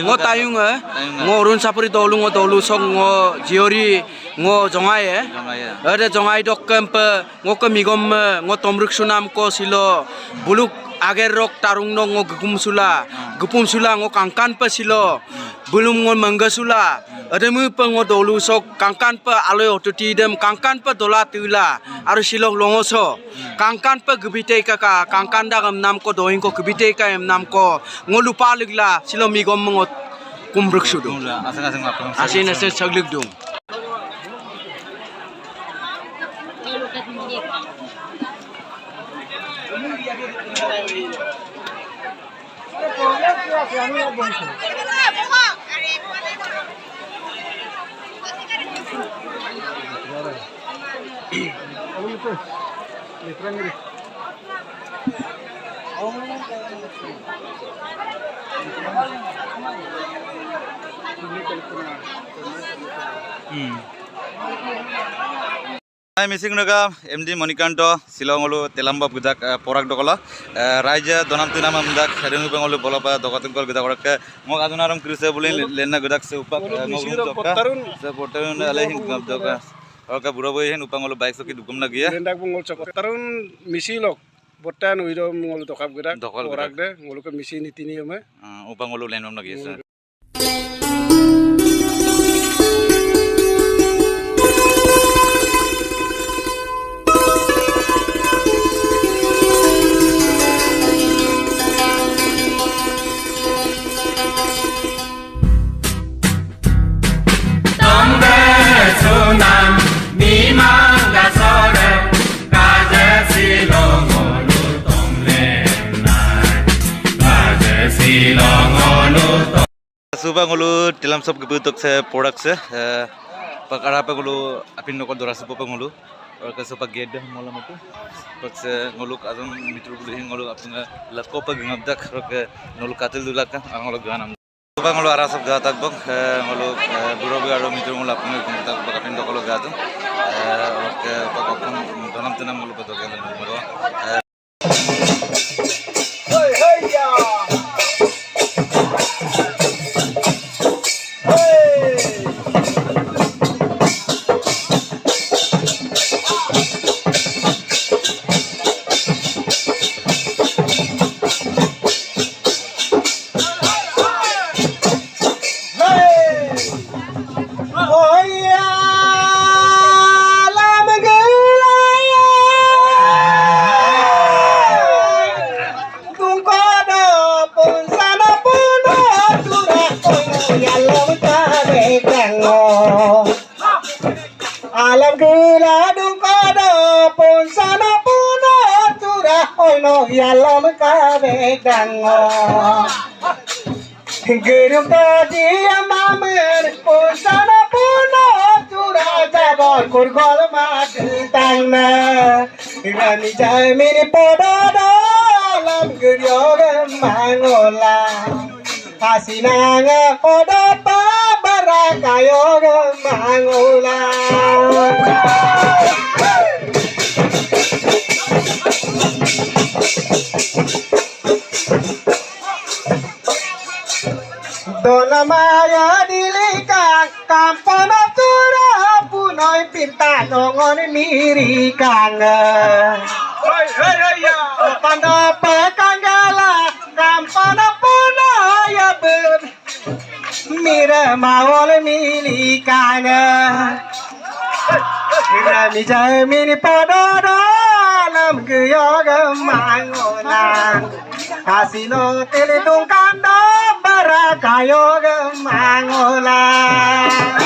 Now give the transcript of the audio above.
ngo tayung ngo urun sapuri tolu sok ngo jiori ngo jongai ada jongai dok kempe ngo kemigom ngo tomruk sunam ko silo buluk ager rok tarung no ngo gupum sula ngo kangkan pe silo bulum ngo manggasula ada mu pe ngo tolu sok kangkan pe aloy tuti dem kangkan pe dola tula aru silo longoso kangkan pe gebite kaka kangkan dagam nam ko doing ko gebite ka em nam ko ngo lupa ligla silo migom ngo kumbruk sudu asin asin saglig dung Hai missing naga MD Monikanto Silongolu Telamba budak porak dokola Raja donam tunama budak Herenu bangolu bola pa dokatungkol budak orak ngok adunaram kruse bulin lena budak seupak ngok potarun sepotarun alehin budak orak buraboy hen upangolu baik soki dukum lagi ya lendak bungol potarun misilok botan uido ngolu dokap budak orak de ngolu ke misi nitini ame upangolu lenom lagi ya Subang ulu dalam sub kebutuk se produk se pakar apa ulu apin nokon dora sepo pengulu orang ke sepak gede malam itu pak se nguluk azam mitru ulu hing nguluk apin lakko pag ngabdak orang ke nguluk katil dulu kan nguluk ganam subang ulu arah sub gatak bang nguluk buru buru mitru nguluk apin ngabdak pak apin dokolo gatum orang ke pak apin dalam tenam nguluk betul kan nguluk Alam gila dung kodo pun sana puno curah oino yalam kabe dango Gerum tadi amamer pun sana puno curah jabon kurgol matang na Rani jai mini podo dalam geryo mangola Hasinanga podo pa barakayo mangola Dona maya dilikang kampana tura punoy pinta nongon mirikang Panda pakanggala kampana punoy ber Mira mawol milikang Rami jamini pododo lam guyog mangolang Kasino telitong kando barakayog mangolang